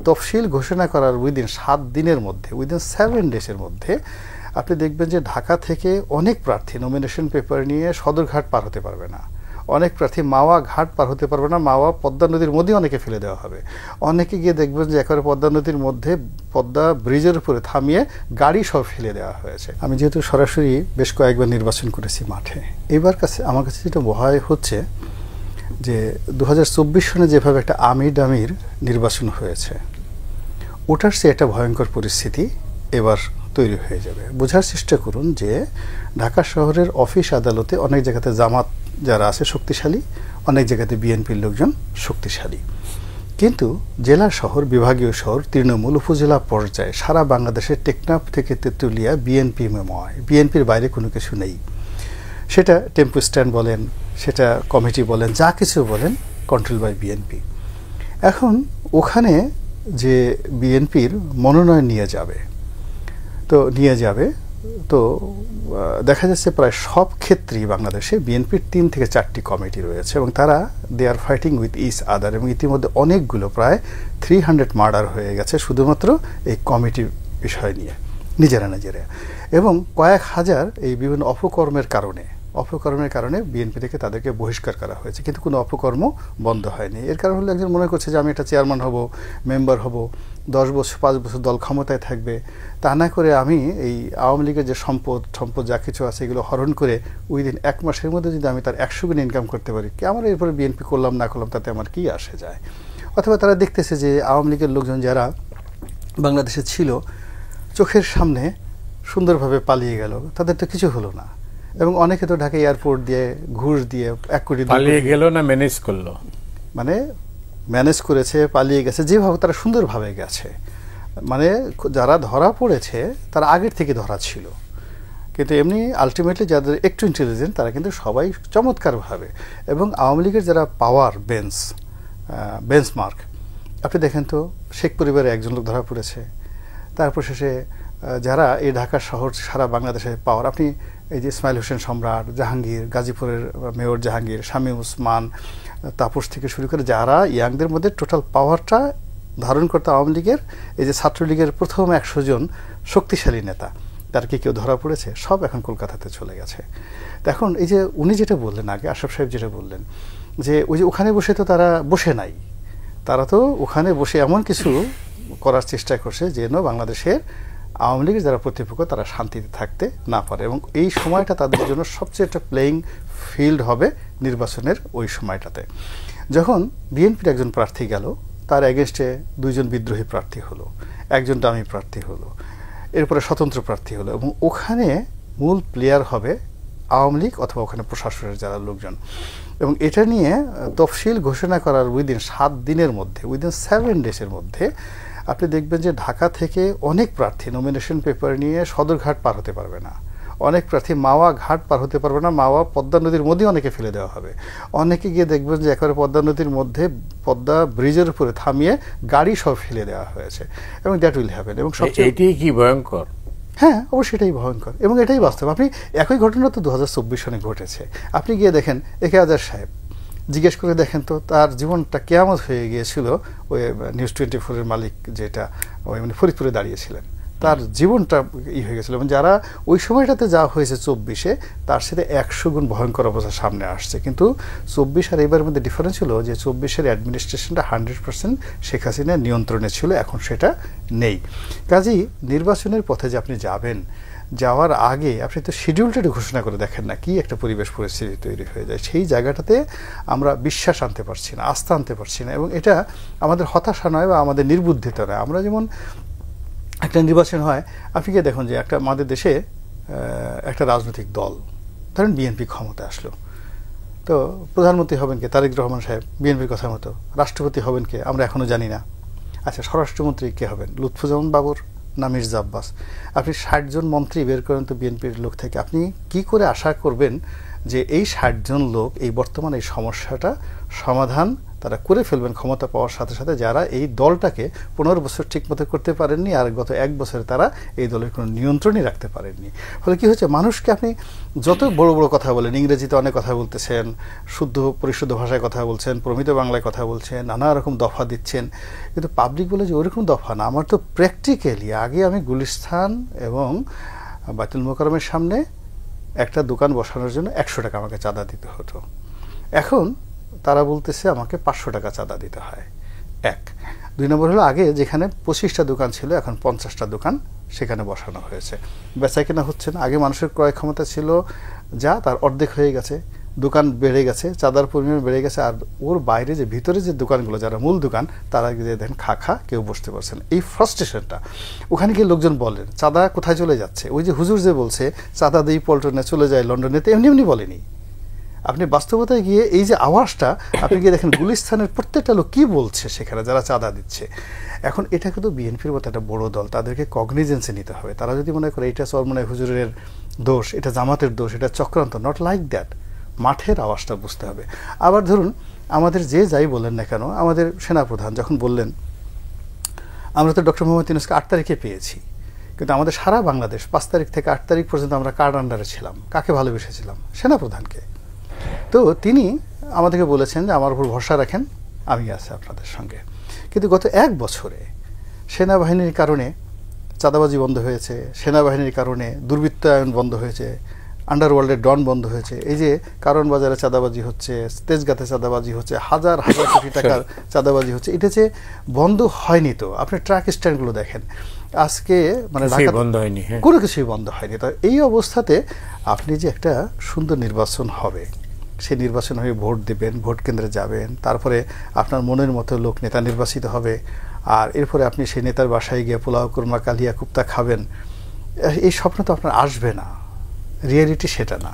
তফসিল ঘোষণা করার উইদিন 7 দিনের মধ্যে, উইদিন 7 ডেজের মধ্যে আপনি দেখবেন যে ঢাকা থেকে অনেক প্রার্থী নমিনেশন পেপার নিয়ে সদরঘাট পার হতে পারবে না, অনেক প্রার্থী মাওয়া ঘাট পার হতে পারবে না, মাওয়া পদ্মা নদীর মধ্যে অনেকে ফেলে দেওয়া হবে। অনেকে গিয়ে দেখবেন যে একেবারে পদ্মা নদীর মধ্যে পদ্মা ব্রিজের উপরে থামিয়ে গাড়ি সব ফেলে দেওয়া হয়েছে। আমি যেহেতু সরাসরি বেশ কয়েকবার নির্বাচন করেছি মাঠে, এবার আমার কাছে যেটা ভয় হচ্ছে যে 2024 সনে যেভাবে একটা আমির নির্বাচন হয়েছে, ওটার চেয়ে একটা ভয়ঙ্কর পরিস্থিতি এবার তৈরি হয়ে যাবে। বোঝার চেষ্টা করুন যে ঢাকা শহরের অফিস আদালতে অনেক জায়গাতে জামাত যারা আছে শক্তিশালী, অনেক জায়গাতে বিএনপির লোকজন শক্তিশালী, কিন্তু জেলা শহর, বিভাগীয় শহর, তৃণমূল, উপজেলা পর্যায়ে সারা বাংলাদেশের টেকনাফ থেকে তেঁতুলিয়া বিএনপি মেময়, বিএনপির বাইরে কোনো কিছু নেই। সেটা টেম্পো স্ট্যান্ড বলেন, সেটা কমিটি বলেন, যা কিছু বলেন, কন্ট্রোল বাই বিএনপি। এখন ওখানে যে বিএনপির মনোনয়ন নিয়ে যাবে তো দেখা যাচ্ছে প্রায় সব ক্ষেত্রেই বাংলাদেশে বিএনপির 3 থেকে 4টি কমিটি রয়েছে এবং তারা they are fighting with each other, এবং ইতিমধ্যে অনেকগুলো প্রায় 300 মার্ডার হয়ে গেছে শুধুমাত্র এই কমিটির বিষয় নিয়ে নিজেরা এবং কয়েক হাজার এই বিভিন্ন অপকর্মের কারণে বিএনপি থেকে তাদেরকে বহিষ্কার করা হয়েছে, কিন্তু কোনো অপকর্ম বন্ধ হয়নি। এর কারণ হলো একজন মনে করছে যে আমি একটা চেয়ারম্যান হব, মেম্বার হব, 10 বছর 5 বছর দল ক্ষমতায় থাকবে, তা না করে আমি এই আওয়ামী লীগের যে সম্পদ যা কিছু আছে এগুলো হরণ করে উইদিন 1 মাসের মধ্যে যদি আমি তার 100 গুণ ইনকাম করতে পারি, কি আমার এরপরে বিএনপি করলাম না করলাম তাতে আমার কি আসে যায়। অথবা তারা দেখতেছে যে আওয়ামী লীগের লোকজন যারা বাংলাদেশে ছিল চোখের সামনে সুন্দরভাবে পালিয়ে গেল, তাদের তো কিছু হলো না, এবং অনেকে তো ঢাকা এয়ারপোর্ট দিয়ে ঘুষ দিয়ে 1 কোটি পালিয়ে গেল না ম্যানেজ করলো, মানে ম্যানেজ করেছে, পালিয়ে গেছে, যেভাবে তারা সুন্দরভাবে গেছে। মানে যারা ধরা পড়েছে তারা আগের থেকে ধরা ছিল, কিন্তু এমনি আলটিমেটলি যাদের একটু ইন্টেলিজেন্ট তারা কিন্তু সবাই চমৎকারভাবে, এবং আওয়ামী লীগের যারা পাওয়ার বেঞ্চমার্ক আপনি দেখেন তো, শেখ পরিবারে একজন লোক ধরা পড়েছে, তারপর শেষে যারা এই ঢাকা শহর সারা বাংলাদেশে পাওয়ার, আপনি এই যে ইসমাইল হোসেন সম্রাট, জাহাঙ্গীর, গাজীপুরের মেয়র জাহাঙ্গীর, শামীম ওসমান, তাপস থেকে শুরু করে যারা ইয়াংদের মধ্যে টোটাল পাওয়ারটা ধারণ করতে আওয়ামী লীগের, এই যে ছাত্রলীগের প্রথম 100 জন শক্তিশালী নেতা, তার কি কেউ ধরা পড়েছে? সব এখন কলকাতাতে চলে গেছে। এখন এই যে উনি যেটা বললেন আগে, আশরাফ সাহেব যেটা বললেন যে ওই যে ওখানে বসে তো তারা বসে নাই, তারা তো ওখানে বসে এমন কিছু করার চেষ্টা করছে যেন বাংলাদেশের আওয়ামী লীগের যারা প্রতিপক্ষ তারা শান্তিতে থাকতে না পারে, এবং এই সময়টা তাদের জন্য সবচেয়ে একটা প্লেয়িং ফিল্ড হবে নির্বাচনের ওই সময়টাতে। যখন বিএনপির একজন প্রার্থী গেল, তার এগেনস্টে 2 জন বিদ্রোহী প্রার্থী হলো, 1 জন ডামি প্রার্থী হলো, এরপরে স্বতন্ত্র প্রার্থী হলো, এবং ওখানে মূল প্লেয়ার হবে আওয়ামী লীগ অথবা ওখানে প্রশাসনের যারা লোকজন। এবং এটা নিয়ে তফসিল ঘোষণা করার উইদিন 7 দিনের মধ্যে, উইদিন 7 ডেজের মধ্যে আপনি দেখবেন যে ঢাকা থেকে অনেক প্রার্থী নমিনেশন পেপার নিয়ে সদরঘাট পার হতে পারবে না, অনেক প্রার্থী মাওয়া ঘাট পার হতে পারবে না, মাওয়া পদ্মা নদীর মধ্যে অনেকে ফেলে দেওয়া হবে। অনেকে গিয়ে দেখবেন যে একেবারে পদ্মা নদীর মধ্যে পদ্মা ব্রিজের উপরে থামিয়ে গাড়ি সব ফেলে দেওয়া হয়েছে, এবং দ্যাট উইল হ্যাপেন। এবং এটাই কি ভয়ঙ্কর? হ্যাঁ, অবশ্যই এটাই ভয়ঙ্কর, এবং এটাই বাস্তব। আপনি একই ঘটনা তো 2024 সনে ঘটেছে। আপনি গিয়ে দেখেন একে আজাদ সাহেব, জিজ্ঞেস করে দেখেন তো তার জীবনটা কেয়ামত হয়ে গিয়েছিল ওই নিউজ 24-এর মালিক, যেটা ওই মানে ফরিদপুরে দাঁড়িয়েছিলেন, তার জীবনটা হয়ে গেছিল। এবং যারা ওই সময়টাতে যা হয়েছে 24-এ, তার সাথে 100 গুণ ভয়ঙ্কর অবস্থা সামনে আসছে। কিন্তু 24 আর এবারের মধ্যে ডিফারেন্স ছিল যে 24-এর অ্যাডমিনিস্ট্রেশনটা 100% শেখ হাসিনার নিয়ন্ত্রণে ছিল, এখন সেটা নেই। কাজেই নির্বাচনের পথে যে আপনি যাওয়ার আগে আপনি তো শিডিউলটা ঘোষণা করে দেখেন না, কি একটা পরিবেশ পরিস্থিতি তৈরি হয়ে যায়। সেই জায়গাটাতে আমরা বিশ্বাস আনতে পারছি না, আস্থা আনতে পারছি না, এবং এটা আমাদের হতাশা নয় বা আমাদের নির্বুদ্ধিতা নয়। আমরা যেমন একটা নির্বাচন হয়, আপনি কি দেখুন যে একটা আমাদের দেশে একটা রাজনৈতিক দল, ধরেন বিএনপি ক্ষমতায় আসলো, তো প্রধানমন্ত্রী হবেন কে? তারেক রহমান সাহেব, বিএনপির কথা মতো। রাষ্ট্রপতি হবেন কে? আমরা এখনো জানি না। আচ্ছা, স্বরাষ্ট্রমন্ত্রী কে হবেন? লুৎফুজ্জামান বাবর না মির্জা আব্বাস? আপনি 60 জন মন্ত্রী বের করেন তো বিএনপির লোক থেকে, আপনি কি করে আশা করবেন যে এই 60 জন লোক এই বর্তমান এই সমস্যাটা সমাধান তারা করে ফেলবেন ক্ষমতা পাওয়ার সাথে সাথে, যারা এই দলটাকে 15 বছর ঠিক মতো করতে পারেননি, আর গত 1 বছরে তারা এই দলের কোনো নিয়ন্ত্রণই রাখতে পারেননি। ফলে কি হচ্ছে, মানুষকে আপনি যত বড় বড় কথা বলেন, ইংরেজিতে অনেক কথা বলতেছেন, শুদ্ধ পরিশুদ্ধ ভাষায় কথা বলছেন, প্রমিত বাংলায় কথা বলছেন, নানা রকম দফা দিচ্ছেন, কিন্তু পাবলিক বলে যে ওইরকম দফা না, আমার তো প্র্যাকটিক্যালি আগে আমি গুলিস্তান এবং বাইতুল মোকাররমের সামনে একটা দোকান বসানোর জন্য 100 টাকা আমাকে চাঁদা দিতে হতো, এখন তারা বলতেছে আমাকে 500 টাকা চাঁদা দিতে হয়। 1 2 নম্বর হলো, আগে যেখানে 25টা দোকান ছিল এখন 50টা দোকান সেখানে বসানো হয়েছে, বেচা কেনা হচ্ছে না। আগে মানুষের ক্রয় ক্ষমতা ছিল যা, তার অর্ধেক হয়ে গেছে, দোকান বেড়ে গেছে, চাঁদার পরিমাণ বেড়ে গেছে, আর ওর বাইরে যে ভিতরে যে দোকানগুলো যারা মূল দোকান তারা গিয়ে দেখেন খা কেউ বসতে পারছেন। এই ফ্রাস্ট্রেশনটা ওখানে গিয়ে লোকজন বলেন চাঁদা কোথায় চলে যাচ্ছে, ওই যে হুজুর যে বলছে চাঁদা দিই পল্টনে চলে যায় লন্ডনে, তো এমনি এমনি বলেনি। আপনি বাস্তবতায় গিয়ে এই যে আওয়াজটা আপনি গিয়ে দেখেন গুলিস্তানের প্রত্যেকটা লোক কি বলছে সেখানে যারা চাঁদা দিচ্ছে। এখন এটা কিন্তু বিএনপির মতো একটা বড় দল, তাদেরকে কগনিজেন্সে নিতে হবে। তারা যদি মনে করে এটা চরমনাই হুজুরের দোষ, এটা জামাতের দোষ, এটা চক্রান্ত, নট লাইক দ্যাট। মাঠের আওয়াজটা বুঝতে হবে। আবার ধরুন আমাদের যে যাই বলেন না কেন, আমাদের সেনাপ্রধান যখন বললেন আমরা তো ডক্টর মোহাম্মদ ইউনূসকে 8 তারিখে পেয়েছি, কিন্তু আমাদের সারা বাংলাদেশ 5 তারিখ থেকে 8 তারিখ পর্যন্ত আমরা কার আন্ডারে ছিলাম, কাকে ভালোবেসেছিলাম? সেনাপ্রধানকে। তো তিনি আমাদেরকে বলেছেন যে আমার উপর ভরসা রাখেন, আমি আছি আপনাদের সঙ্গে। কিন্তু গত 1 বছরে সেনাবাহিনীর কারণে চাঁদাবাজি বন্ধ হয়েছে, সেনাবাহিনীর কারণে দুর্বৃত্তায়ন বন্ধ হয়েছে, আন্ডারওয়ার্ল্ডের ডন বন্ধ হয়েছে, এই যে কারণ বাজারে চাঁদাবাজি হচ্ছে, তেজগাঁতে চাঁদাবাজি হচ্ছে, হাজার হাজার কোটি টাকার চাঁদাবাজি হচ্ছে, এটা যে বন্ধ হয়নি। তো আপনি ট্রাক স্ট্যান্ডগুলো দেখেন আজকে, মানে বন্ধ হয়নি, কোনো কিছুই বন্ধ হয়নি। তো এই অবস্থাতে আপনি যে একটা সুন্দর নির্বাচন হবে, সেই নির্বাচন হয়ে ভোট দেবেন, ভোট কেন্দ্রে যাবেন, তারপরে আপনার মনের মতো লোক নেতা নির্বাচিত হবে, আর এরপরে আপনি সেই নেতার বাসায় গিয়ে পোলাও, কুরমা, কালিয়া, কুপ্তা খাবেন, এই স্বপ্ন তো আপনার আসবে না। রিয়েলিটি সেটা না।